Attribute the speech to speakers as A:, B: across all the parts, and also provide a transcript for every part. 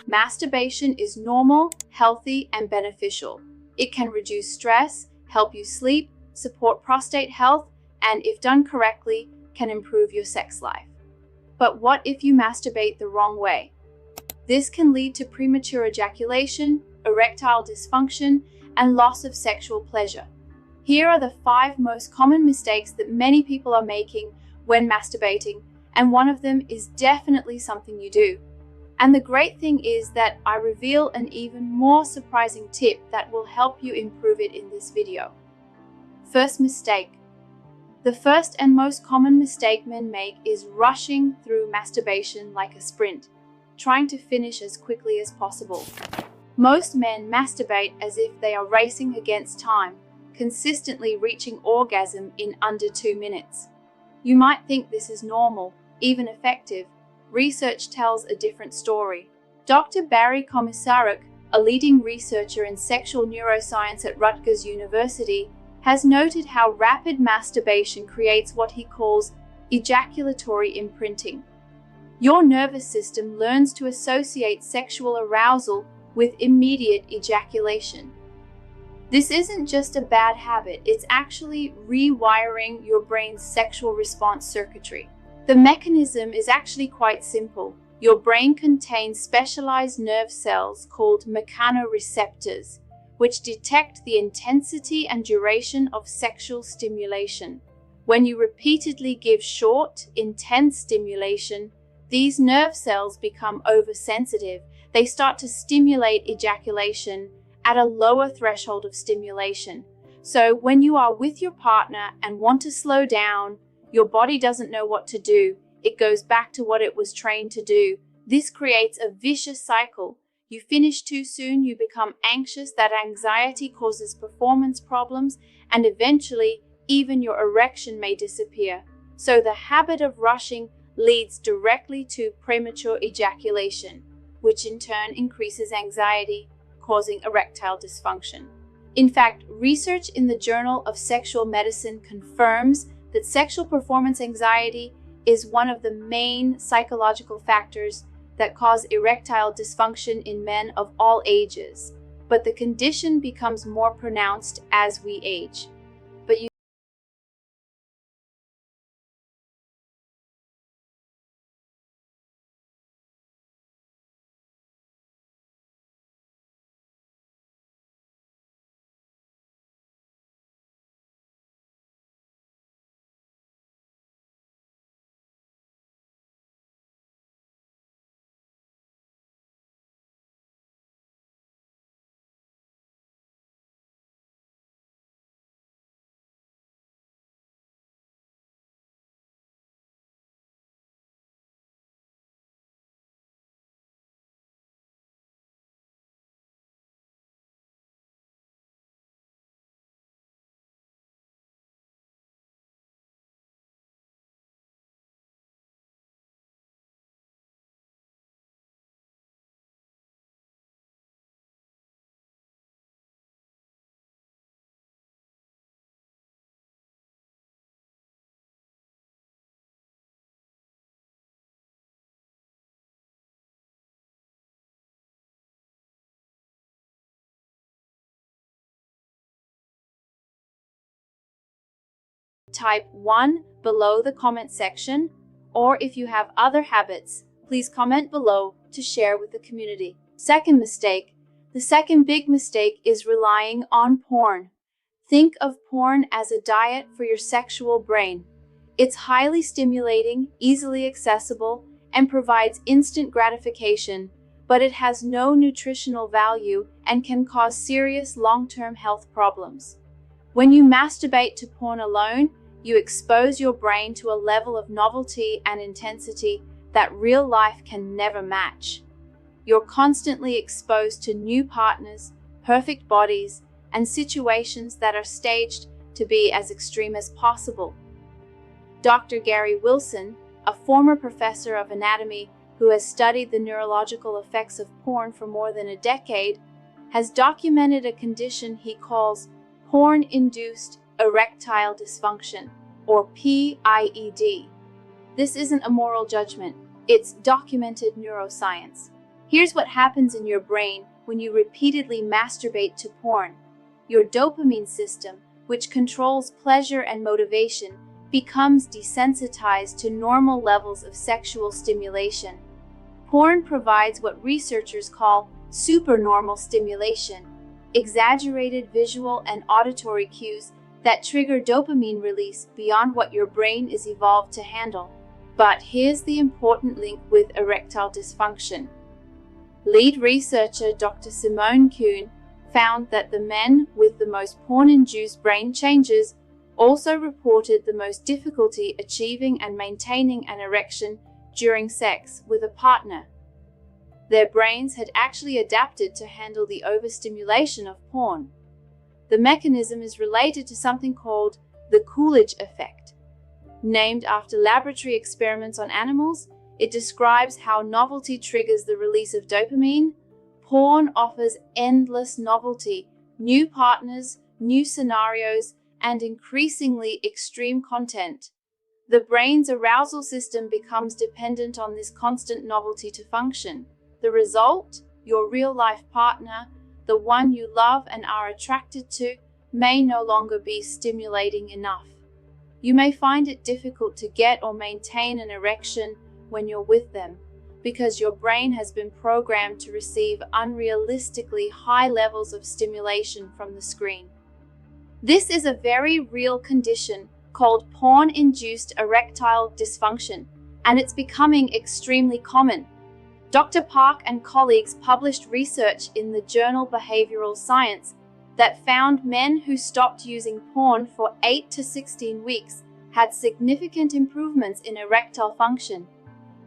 A: Masturbation is normal, healthy, and beneficial. It can reduce stress, help you sleep, support prostate health, and if done correctly, can improve your sex life. But what if you masturbate the wrong way? This can lead to premature ejaculation, erectile dysfunction, and loss of sexual pleasure. Here are the 5 most common mistakes that many people are making when masturbating, and one of them is definitely something you do. And the great thing is that I reveal an even more surprising tip that will help you improve it in this video. First mistake. The first and most common mistake men make is rushing through masturbation like a sprint, trying to finish as quickly as possible. Most men masturbate as if they are racing against time, consistently reaching orgasm in under 2 minutes. You might think this is normal, even effective. Research tells a different story. Dr. Barry Komisaruk, a leading researcher in sexual neuroscience at Rutgers University, has noted how rapid masturbation creates what he calls ejaculatory imprinting. Your nervous system learns to associate sexual arousal with immediate ejaculation. This isn't just a bad habit, it's actually rewiring your brain's sexual response circuitry. The mechanism is actually quite simple. Your brain contains specialized nerve cells called mechanoreceptors, which detect the intensity and duration of sexual stimulation. When you repeatedly give short, intense stimulation, these nerve cells become oversensitive. They start to stimulate ejaculation at a lower threshold of stimulation. So when you are with your partner and want to slow down, your body doesn't know what to do. It goes back to what it was trained to do. This creates a vicious cycle. You finish too soon, you become anxious, that anxiety causes performance problems, and eventually, even your erection may disappear. So the habit of rushing leads directly to premature ejaculation, which in turn increases anxiety, causing erectile dysfunction. In fact, research in the Journal of Sexual Medicine confirms that sexual performance anxiety is one of the main psychological factors that cause erectile dysfunction in men of all ages, but the condition becomes more pronounced as we age. Type 1 below the comment section, or if you have other habits, please comment below to share with the community. Second mistake. The second big mistake is relying on porn. Think of porn as a diet for your sexual brain. It's highly stimulating, easily accessible, and provides instant gratification, but it has no nutritional value and can cause serious long-term health problems. When you masturbate to porn alone, you expose your brain to a level of novelty and intensity that real life can never match. You're constantly exposed to new partners, perfect bodies, and situations that are staged to be as extreme as possible. Dr. Gary Wilson, a former professor of anatomy who has studied the neurological effects of porn for more than a decade, has documented a condition he calls porn-induced erectile dysfunction, or PIED. This isn't a moral judgment, it's documented neuroscience. Here's what happens in your brain when you repeatedly masturbate to porn. Your dopamine system, which controls pleasure and motivation, becomes desensitized to normal levels of sexual stimulation. Porn provides what researchers call supernormal stimulation, exaggerated visual and auditory cues that trigger dopamine release beyond what your brain is evolved to handle. But here's the important link with erectile dysfunction. Lead researcher Dr. Simone Kuhn found that the men with the most porn-induced brain changes also reported the most difficulty achieving and maintaining an erection during sex with a partner. Their brains had actually adapted to handle the overstimulation of porn. The mechanism is related to something called the Coolidge effect. Named after laboratory experiments on animals, it describes how novelty triggers the release of dopamine. Porn offers endless novelty, new partners, new scenarios, and increasingly extreme content. The brain's arousal system becomes dependent on this constant novelty to function. The result? Your real-life partner, the one you love and are attracted to, may no longer be stimulating enough. You may find it difficult to get or maintain an erection when you're with them, because your brain has been programmed to receive unrealistically high levels of stimulation from the screen. This is a very real condition called porn-induced erectile dysfunction, and it's becoming extremely common. Dr. Park and colleagues published research in the journal Behavioral Science that found men who stopped using porn for 8 to 16 weeks had significant improvements in erectile function.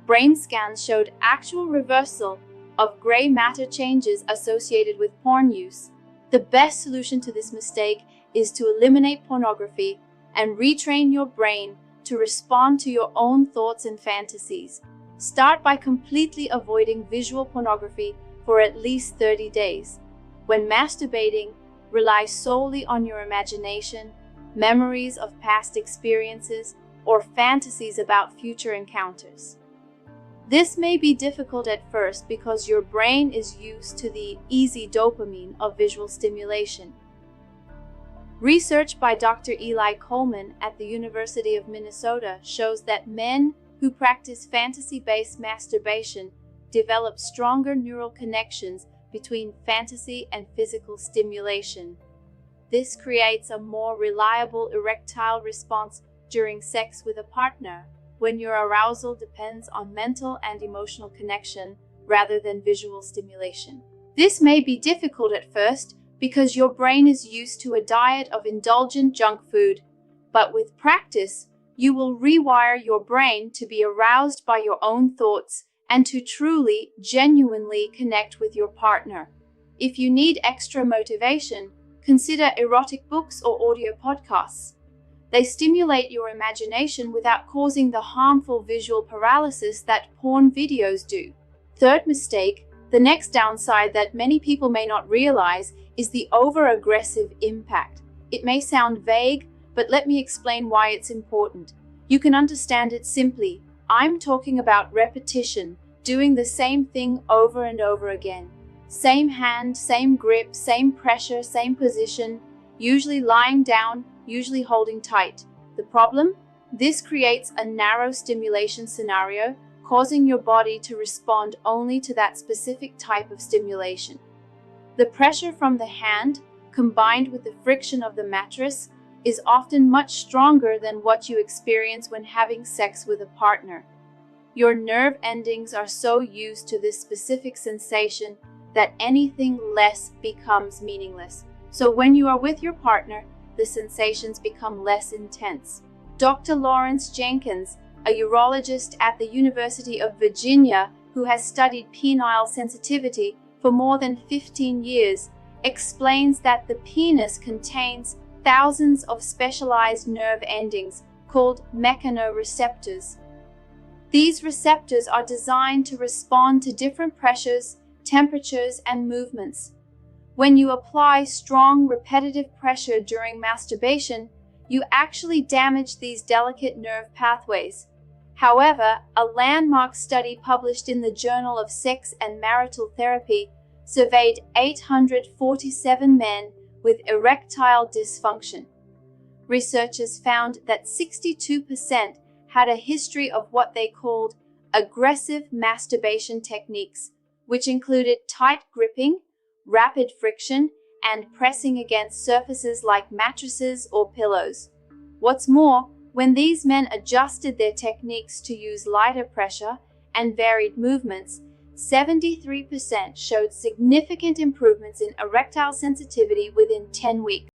A: Brain scans showed actual reversal of gray matter changes associated with porn use. The best solution to this mistake is to eliminate pornography and retrain your brain to respond to your own thoughts and fantasies. Start by completely avoiding visual pornography for at least 30 days. When masturbating, rely solely on your imagination, memories of past experiences, or fantasies about future encounters. This may be difficult at first because your brain is used to the easy dopamine of visual stimulation. Research by Dr. Eli Coleman at the University of Minnesota shows that men who practice fantasy-based masturbation develop stronger neural connections between fantasy and physical stimulation. This creates a more reliable erectile response during sex with a partner, when your arousal depends on mental and emotional connection rather than visual stimulation. This may be difficult at first because your brain is used to a diet of indulgent junk food, but with practice, you will rewire your brain to be aroused by your own thoughts and to truly, genuinely connect with your partner. If you need extra motivation, consider erotic books or audio podcasts. They stimulate your imagination without causing the harmful visual paralysis that porn videos do. Third mistake, the next downside that many people may not realize is the over-aggressive impact. It may sound vague, but let me explain why it's important. You can understand it simply. I'm talking about repetition, doing the same thing over and over again. Same hand, same grip, same pressure, same position, usually lying down, usually holding tight. The problem? This creates a narrow stimulation scenario, causing your body to respond only to that specific type of stimulation. The pressure from the hand, combined with the friction of the mattress, is often much stronger than what you experience when having sex with a partner. Your nerve endings are so used to this specific sensation that anything less becomes meaningless. So when you are with your partner, the sensations become less intense. Dr. Lawrence Jenkins, a urologist at the University of Virginia who has studied penile sensitivity for more than 15 years, explains that the penis contains thousands of specialized nerve endings called mechanoreceptors. These receptors are designed to respond to different pressures, temperatures, and movements. When you apply strong, repetitive pressure during masturbation, you actually damage these delicate nerve pathways. However, a landmark study published in the Journal of Sex and Marital Therapy surveyed 847 men with erectile dysfunction. Researchers found that 62% had a history of what they called aggressive masturbation techniques, which included tight gripping, rapid friction, and pressing against surfaces like mattresses or pillows. What's more, when these men adjusted their techniques to use lighter pressure and varied movements, 73% showed significant improvements in erectile sensitivity within 10 weeks.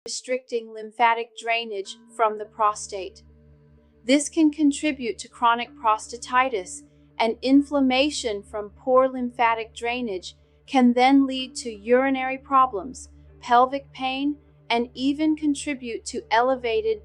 A: Restricting lymphatic drainage from the prostate. This can contribute to chronic prostatitis, and inflammation from poor lymphatic drainage can then lead to urinary problems, pelvic pain, and even contribute to elevated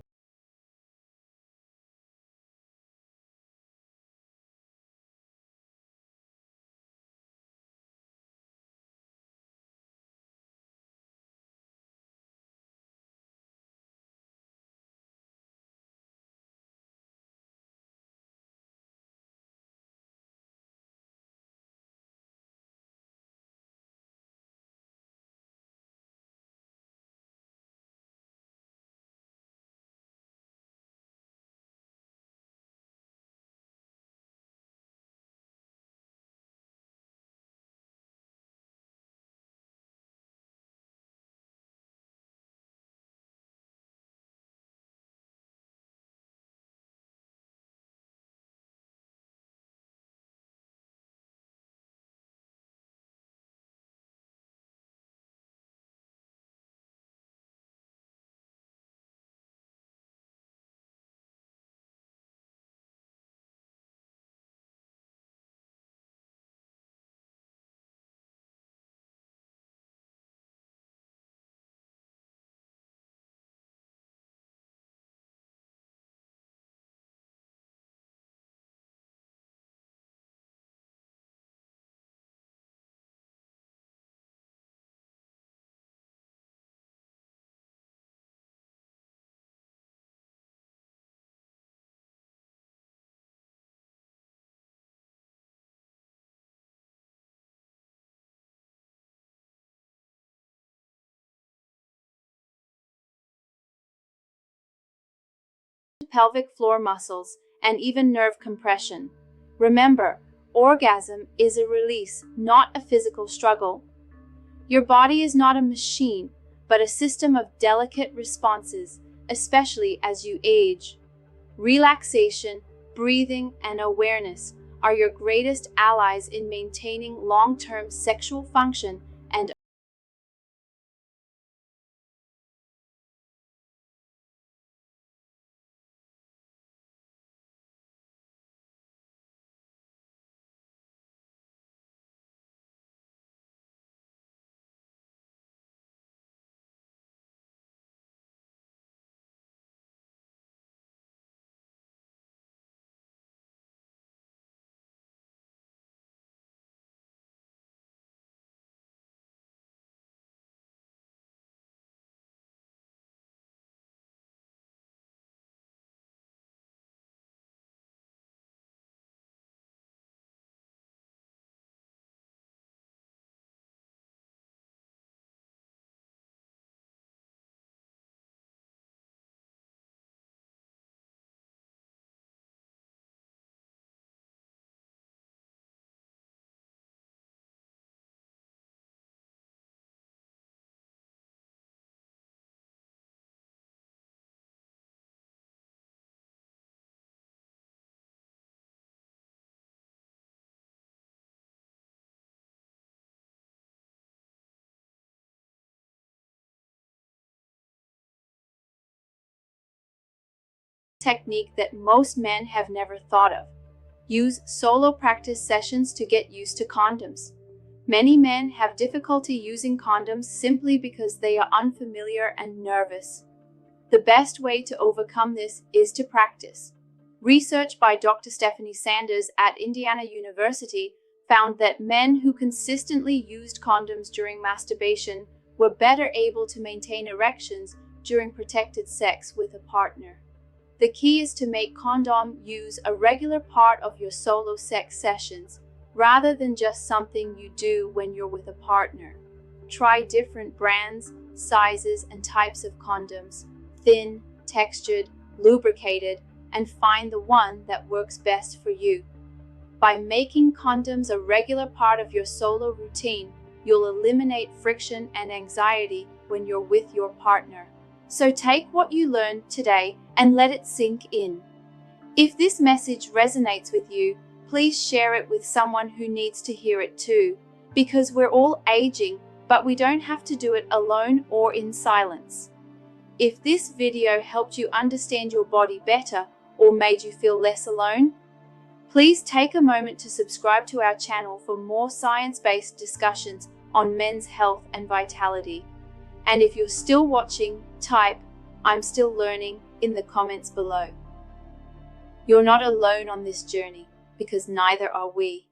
A: pelvic floor muscles, and even nerve compression. Remember, orgasm is a release, not a physical struggle. Your body is not a machine, but a system of delicate responses, especially as you age. Relaxation, breathing, and awareness are your greatest allies in maintaining long-term sexual function and technique that most men have never thought of. Use solo practice sessions to get used to condoms. Many men have difficulty using condoms simply because they are unfamiliar and nervous. The best way to overcome this is to practice. Research by Dr. Stephanie Sanders at Indiana University found that men who consistently used condoms during masturbation were better able to maintain erections during protected sex with a partner. The key is to make condom use a regular part of your solo sex sessions, rather than just something you do when you're with a partner. Try different brands, sizes, and types of condoms, thin, textured, lubricated, and find the one that works best for you. By making condoms a regular part of your solo routine, you'll eliminate friction and anxiety when you're with your partner. So take what you learned today and let it sink in. If this message resonates with you, please share it with someone who needs to hear it too, because we're all aging, but we don't have to do it alone or in silence. If this video helped you understand your body better or made you feel less alone, please take a moment to subscribe to our channel for more science-based discussions on men's health and vitality. And if you're still watching, type "I'm still learning" in the comments below. You're not alone on this journey, because neither are we.